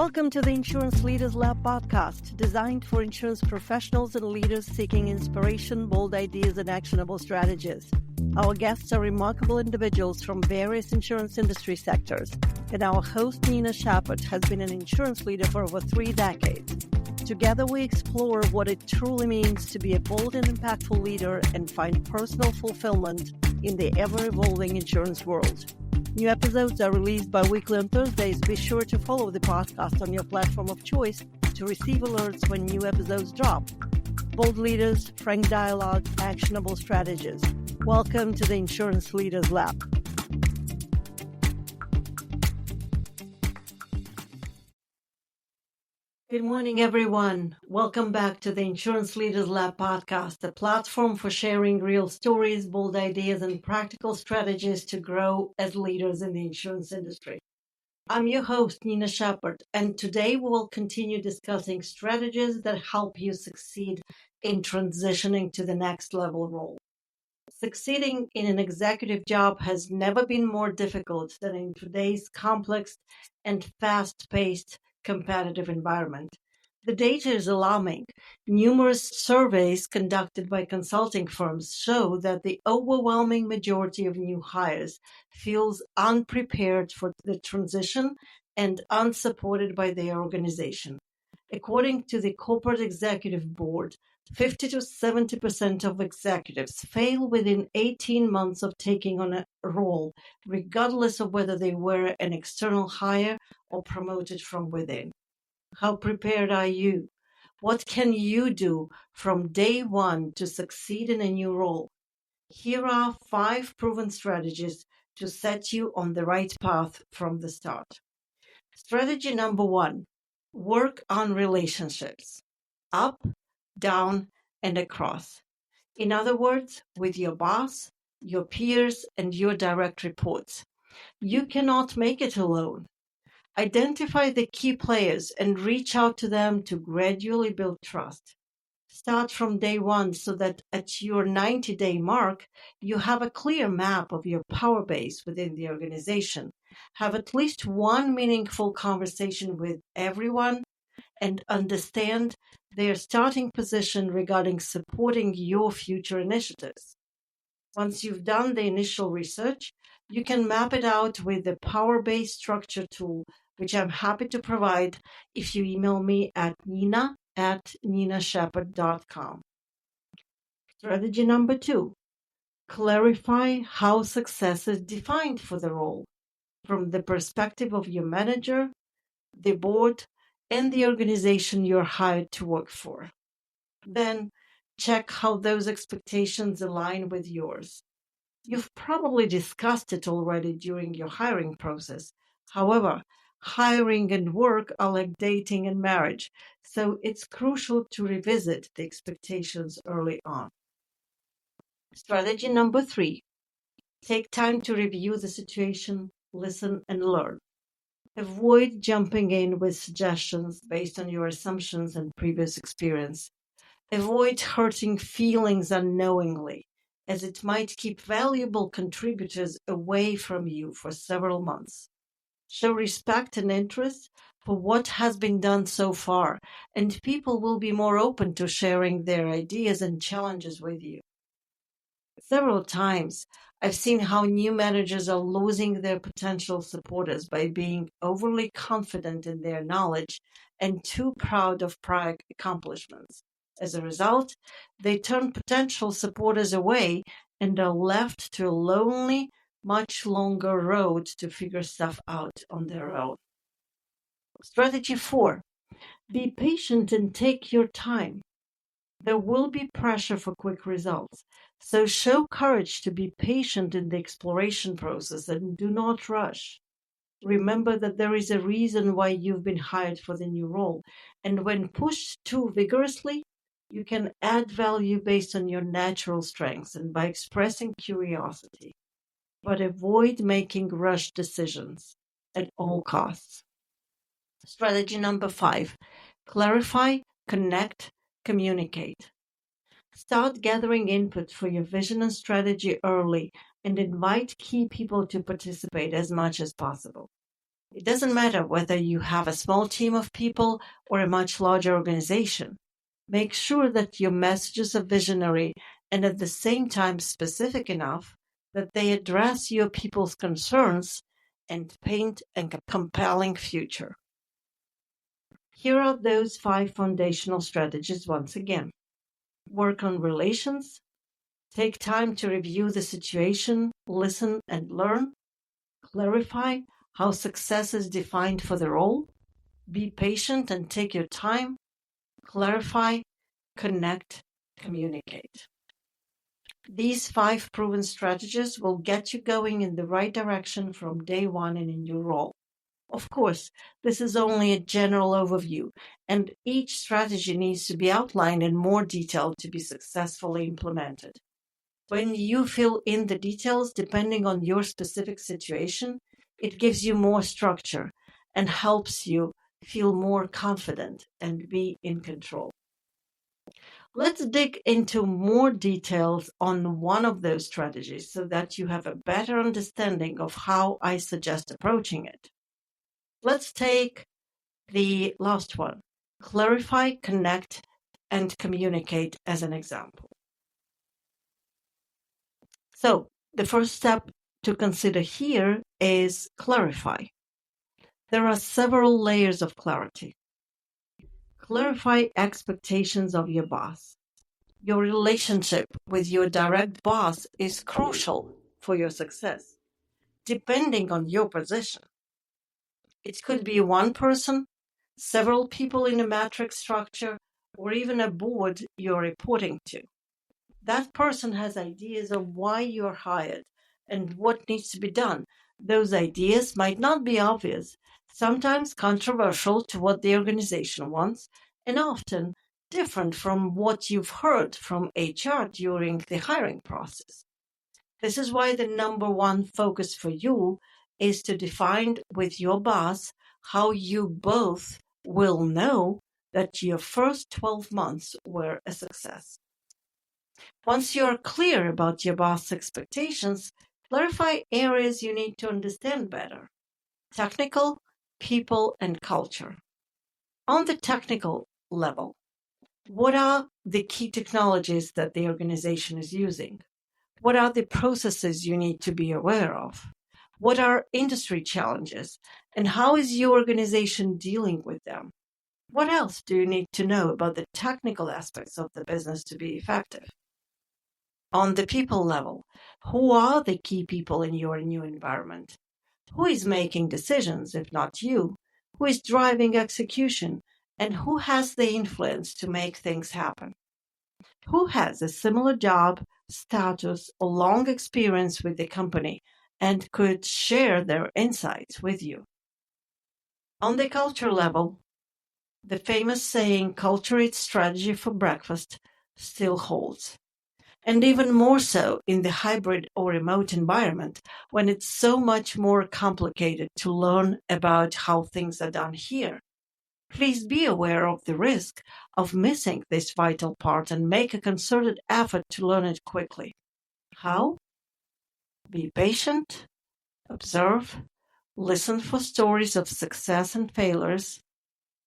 Welcome to the Insurance Leaders Lab podcast, designed for insurance professionals and leaders seeking inspiration, bold ideas, and actionable strategies. Our guests are remarkable individuals from various insurance industry sectors, and our host, Nina Shepard, has been an insurance leader for over 3 decades. Together, we explore what it truly means to be a bold and impactful leader and find personal fulfillment in the ever-evolving insurance world. New episodes are released bi-weekly on Thursdays. Be sure to follow the podcast on your platform of choice to receive alerts when new episodes drop. Bold leaders, frank dialogue, actionable strategies. Welcome to the Insurance Leaders Lab. Good morning, everyone. Welcome back to the Insurance Leaders Lab podcast, a platform for sharing real stories, bold ideas, and practical strategies to grow as leaders in the insurance industry. I'm your host, Nina Shepard, and today we will continue discussing strategies that help you succeed in transitioning to the next level role. Succeeding in an executive job has never been more difficult than in today's complex and fast-paced competitive environment. The data is alarming. Numerous surveys conducted by consulting firms show that the overwhelming majority of new hires feels unprepared for the transition and unsupported by their organization. According to the Corporate Executive Board, 50 to 70% of executives fail within 18 months of taking on a role, regardless of whether they were an external hire or promoted from within. How prepared are you? What can you do from day one to succeed in a new role? Here are 5 proven strategies to set you on the right path from the start. Strategy number 1. Work on relationships. Up, down, and across. In other words, with your boss, your peers, and your direct reports. You cannot make it alone. Identify the key players and reach out to them to gradually build trust. Start from day one so that at your 90-day mark, you have a clear map of your power base within the organization. Have at least one meaningful conversation with everyone and understand their starting position regarding supporting your future initiatives. Once you've done the initial research, you can map it out with the Power Base Structure tool, which I'm happy to provide if you email me at nina@ninashepard.com. Strategy number 2. Clarify how success is defined for the role from the perspective of your manager, the board, and the organization you're hired to work for. Then check how those expectations align with yours. You've probably discussed it already during your hiring process. However, hiring and work are like dating and marriage, so it's crucial to revisit the expectations early on. Strategy number 3. Take time to review the situation, listen, and learn. Avoid jumping in with suggestions based on your assumptions and previous experience. Avoid hurting feelings unknowingly, as it might keep valuable contributors away from you for several months. Show respect and interest for what has been done so far, and people will be more open to sharing their ideas and challenges with you. Several times, I've seen how new managers are losing their potential supporters by being overly confident in their knowledge and too proud of prior accomplishments. As a result, they turn potential supporters away and are left to a lonely, much longer road to figure stuff out on their own. Strategy 4. Be patient and take your time. There will be pressure for quick results, so show courage to be patient in the exploration process and do not rush. Remember that there is a reason why you've been hired for the new role, and when pushed too vigorously, you can add value based on your natural strengths and by expressing curiosity. But avoid making rushed decisions at all costs. Strategy number 5. Clarify, connect, communicate. Start gathering input for your vision and strategy early and invite key people to participate as much as possible. It doesn't matter whether you have a small team of people or a much larger organization. Make sure that your messages are visionary and at the same time specific enough that they address your people's concerns and paint a compelling future. Here are those 5 foundational strategies once again. Work on relations. Take time to review the situation, listen and learn. Clarify how success is defined for the role. Be patient and take your time. Clarify, connect, communicate. These 5 proven strategies will get you going in the right direction from day one in a new role. Of course, this is only a general overview, and each strategy needs to be outlined in more detail to be successfully implemented. When you fill in the details depending on your specific situation, it gives you more structure and helps you feel more confident and be in control. Let's dig into more details on one of those strategies so that you have a better understanding of how I suggest approaching it. Let's take the last one, clarify, connect, and communicate as an example. So the first step to consider here is clarify. There are several layers of clarity. Clarify expectations of your boss. Your relationship with your direct boss is crucial for your success, depending on your position. It could be one person, several people in a matrix structure, or even a board you're reporting to. That person has ideas of why you're hired and what needs to be done. Those ideas might not be obvious, sometimes controversial to what the organization wants, and often different from what you've heard from HR during the hiring process. This is why the number one focus for you is to define with your boss how you both will know that your first 12 months were a success. Once you're clear about your boss' expectations, clarify areas you need to understand better. Technical, people, and culture. On the technical level, what are the key technologies that the organization is using? What are the processes you need to be aware of? What are industry challenges? And how is your organization dealing with them? What else do you need to know about the technical aspects of the business to be effective? On the people level, who are the key people in your new environment? Who is making decisions, if not you? Who is driving execution? And who has the influence to make things happen? Who has a similar job, status, or long experience with the company and could share their insights with you? On the culture level, the famous saying, culture eats strategy for breakfast, still holds. And even more so in the hybrid or remote environment, when it's so much more complicated to learn about how things are done here. Please be aware of the risk of missing this vital part and make a concerted effort to learn it quickly. How? Be patient, observe, listen for stories of success and failures,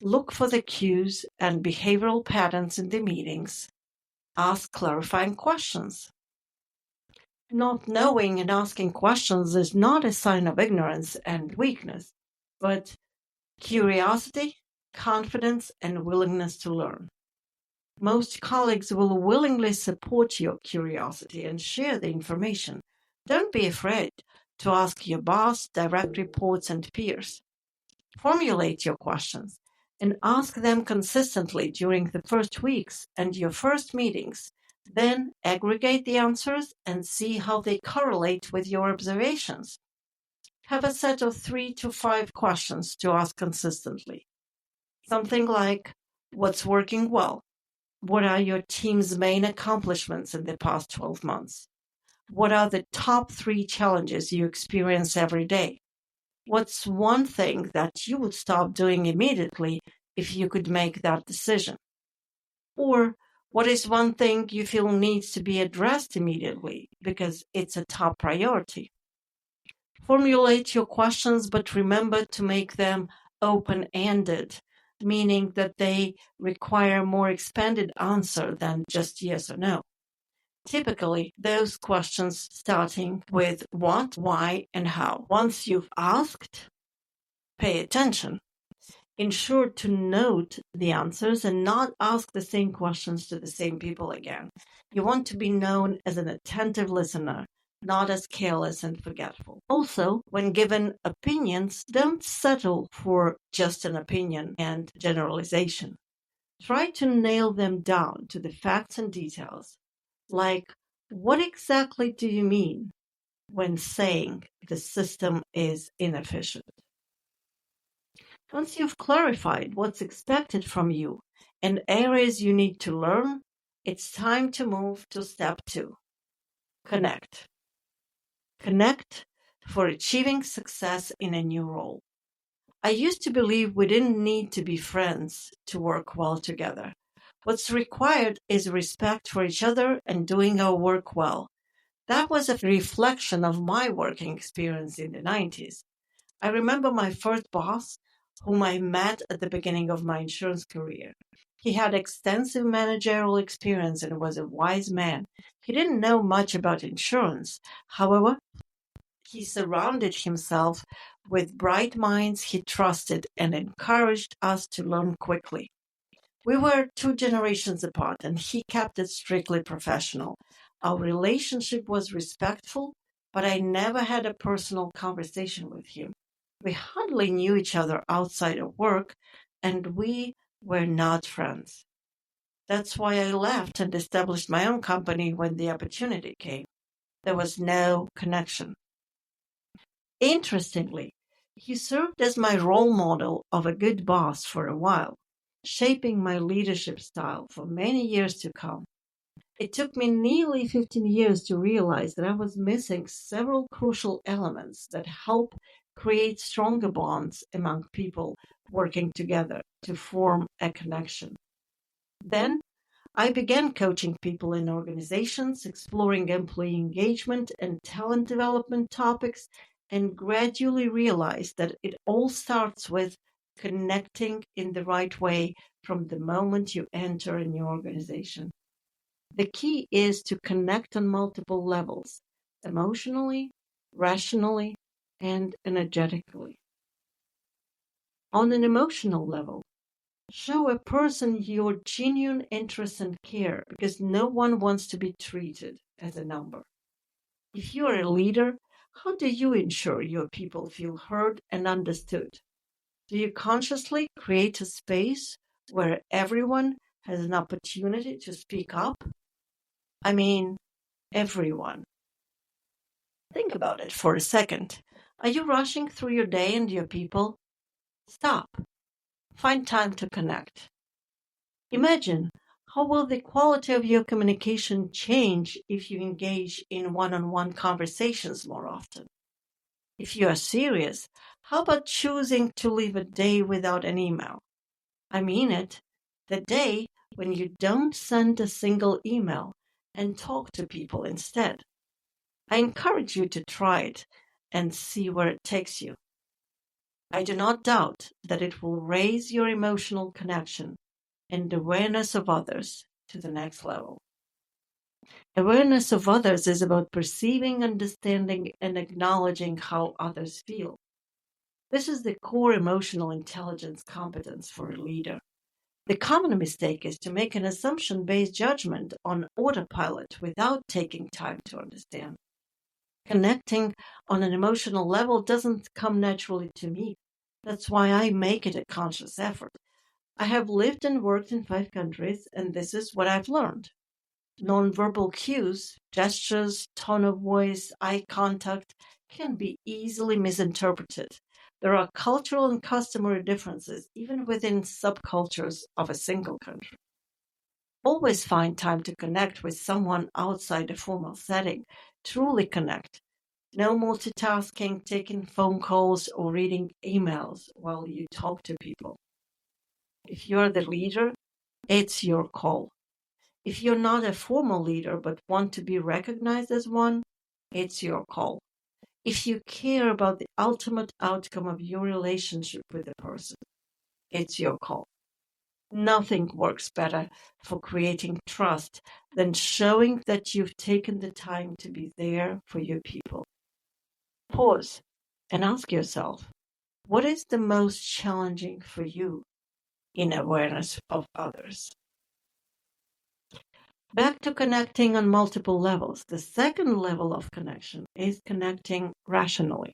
look for the cues and behavioral patterns in the meetings, ask clarifying questions. Not knowing and asking questions is not a sign of ignorance and weakness, but curiosity, confidence, and willingness to learn. Most colleagues will willingly support your curiosity and share the information. Don't be afraid to ask your boss, direct reports, and peers. Formulate your questions and ask them consistently during the first weeks and your first meetings. Then aggregate the answers and see how they correlate with your observations. Have a set of 3 to 5 questions to ask consistently. Something like, what's working well? What are your team's main accomplishments in the past 12 months? What are the top 3 challenges you experience every day? What's one thing that you would stop doing immediately if you could make that decision? Or what is one thing you feel needs to be addressed immediately because it's a top priority? Formulate your questions, but remember to make them open-ended, meaning that they require more expanded answer than just yes or no. Typically, those questions starting with what, why, and how. Once you've asked, pay attention. Ensure to note the answers and not ask the same questions to the same people again. You want to be known as an attentive listener, not as careless and forgetful. Also, when given opinions, don't settle for just an opinion and generalization. Try to nail them down to the facts and details. Like, what exactly do you mean when saying the system is inefficient? Once you've clarified what's expected from you and areas you need to learn, it's time to move to step 2. Connect. Connect for achieving success in a new role. I used to believe we didn't need to be friends to work well together. What's required is respect for each other and doing our work well. That was a reflection of my working experience in the 90s. I remember my first boss, whom I met at the beginning of my insurance career. He had extensive managerial experience and was a wise man. He didn't know much about insurance. However, he surrounded himself with bright minds he trusted and encouraged us to learn quickly. We were 2 generations apart, and he kept it strictly professional. Our relationship was respectful, but I never had a personal conversation with him. We hardly knew each other outside of work, and we were not friends. That's why I left and established my own company when the opportunity came. There was no connection. Interestingly, he served as my role model of a good boss for a while, shaping my leadership style for many years to come. It took me nearly 15 years to realize that I was missing several crucial elements that help create stronger bonds among people working together to form a connection. Then I began coaching people in organizations, exploring employee engagement and talent development topics, and gradually realized that it all starts with connecting in the right way from the moment you enter a new organization. The key is to connect on multiple levels: emotionally, rationally, and energetically. On an emotional level, show a person your genuine interest and care because no one wants to be treated as a number. If you are a leader, how do you ensure your people feel heard and understood? Do you consciously create a space where everyone has an opportunity to speak up? I mean, everyone. Think about it for a second. Are you rushing through your day and your people? Stop. Find time to connect. Imagine how will the quality of your communication change if you engage in one-on-one conversations more often? If you are serious, how about choosing to live a day without an email? I mean it. The day when you don't send a single email and talk to people instead. I encourage you to try it and see where it takes you. I do not doubt that it will raise your emotional connection and awareness of others to the next level. Awareness of others is about perceiving, understanding, and acknowledging how others feel. This is the core emotional intelligence competence for a leader. The common mistake is to make an assumption-based judgment on autopilot without taking time to understand. Connecting on an emotional level doesn't come naturally to me. That's why I make it a conscious effort. I have lived and worked in 5 countries, and this is what I've learned. Nonverbal cues, gestures, tone of voice, eye contact can be easily misinterpreted. There are cultural and customary differences even within subcultures of a single country. Always find time to connect with someone outside a formal setting. Truly connect. No multitasking, taking phone calls, or reading emails while you talk to people. If you're the leader, it's your call. If you're not a formal leader but want to be recognized as one, it's your call. If you care about the ultimate outcome of your relationship with the person, it's your call. Nothing works better for creating trust than showing that you've taken the time to be there for your people. Pause and ask yourself, what is the most challenging for you in awareness of others? Back to connecting on multiple levels. The second level of connection is connecting rationally.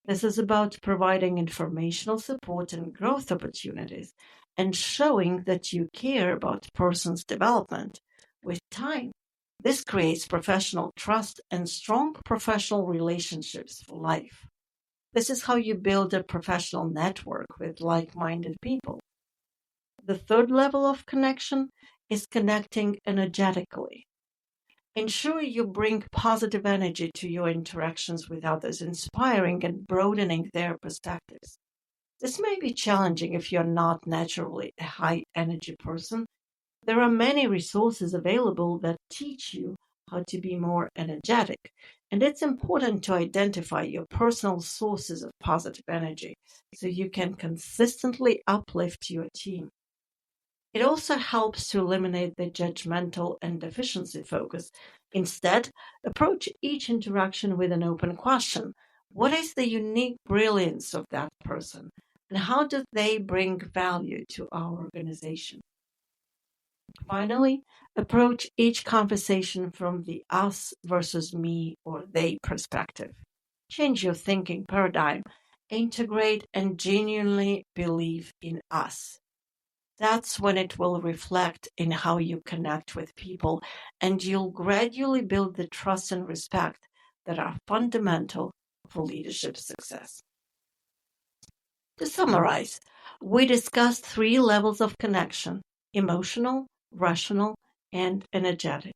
This is about providing informational support and growth opportunities and showing that you care about person's development. With time, this creates professional trust and strong professional relationships for life. This is how you build a professional network with like-minded people. The third level of connection is connecting energetically. Ensure you bring positive energy to your interactions with others, inspiring and broadening their perspectives. This may be challenging if you're not naturally a high-energy person. There are many resources available that teach you how to be more energetic, and it's important to identify your personal sources of positive energy so you can consistently uplift your team. It also helps to eliminate the judgmental and deficiency focus. Instead, approach each interaction with an open question. What is the unique brilliance of that person? And how do they bring value to our organization? Finally, approach each conversation from the us versus me or they perspective. Change your thinking paradigm. Integrate and genuinely believe in us. That's when it will reflect in how you connect with people, and you'll gradually build the trust and respect that are fundamental for leadership success. To summarize, we discussed 3 levels of connection: emotional, rational, and energetic.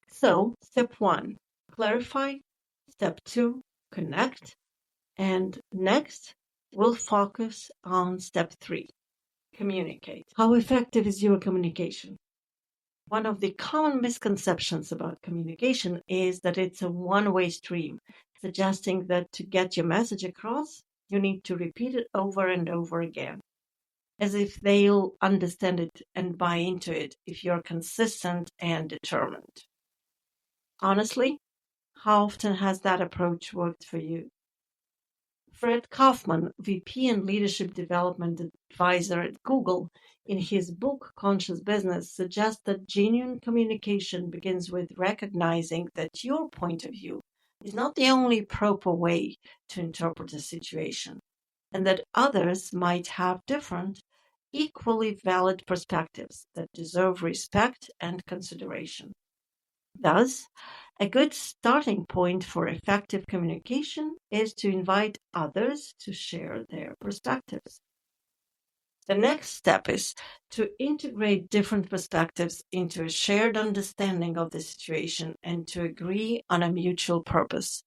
So, step 1, clarify. Step 2, connect. And next, we'll focus on step 3. Communicate. How effective is your communication? One of the common misconceptions about communication is that it's a one-way stream, suggesting that to get your message across, you need to repeat it over and over again, as if they'll understand it and buy into it if you're consistent and determined. Honestly, how often has that approach worked for you? Fred Kaufman, VP and Leadership Development Advisor at Google, in his book Conscious Business, suggests that genuine communication begins with recognizing that your point of view is not the only proper way to interpret a situation, and that others might have different, equally valid perspectives that deserve respect and consideration. Thus, a good starting point for effective communication is to invite others to share their perspectives. The next step is to integrate different perspectives into a shared understanding of the situation and to agree on a mutual purpose.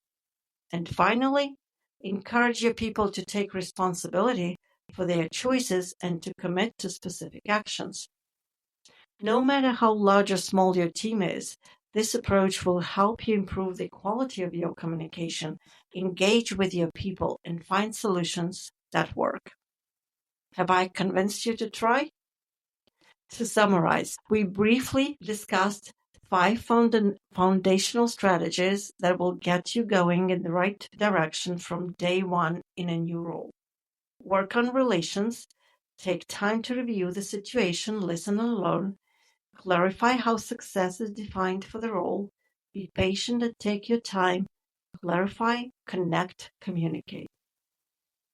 And finally, encourage your people to take responsibility for their choices and to commit to specific actions. No matter how large or small your team is, this approach will help you improve the quality of your communication, engage with your people, and find solutions that work. Have I convinced you to try? To summarize, we briefly discussed 5 foundational strategies that will get you going in the right direction from day 1 in a new role. Work on relations, take time to review the situation, listen and learn, clarify how success is defined for the role, be patient and take your time, clarify, connect, communicate.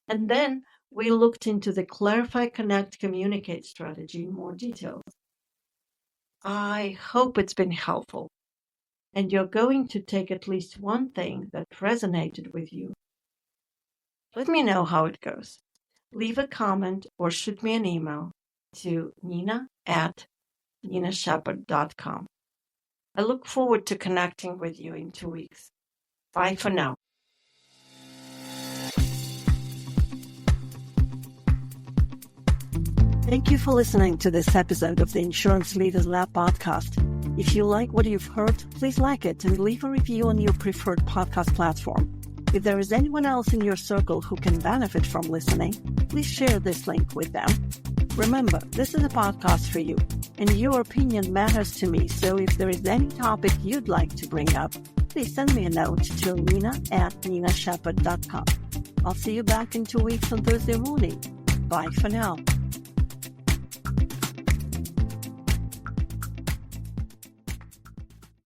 And then we looked into the clarify, connect, communicate strategy in more detail. I hope it's been helpful, and you're going to take at least one thing that resonated with you. Let me know how it goes. Leave a comment or shoot me an email to nina@ninashepherd.com. I look forward to connecting with you in 2 weeks. Bye for now. Thank you for listening to this episode of the Insurance Leaders Lab podcast. If you like what you've heard, please like it and leave a review on your preferred podcast platform. If there is anyone else in your circle who can benefit from listening, please share this link with them. Remember, this is a podcast for you, and your opinion matters to me, so if there is any topic you'd like to bring up, please send me a note to nina@ninashepherd.com. I'll see you back in 2 weeks on Thursday morning. Bye for now.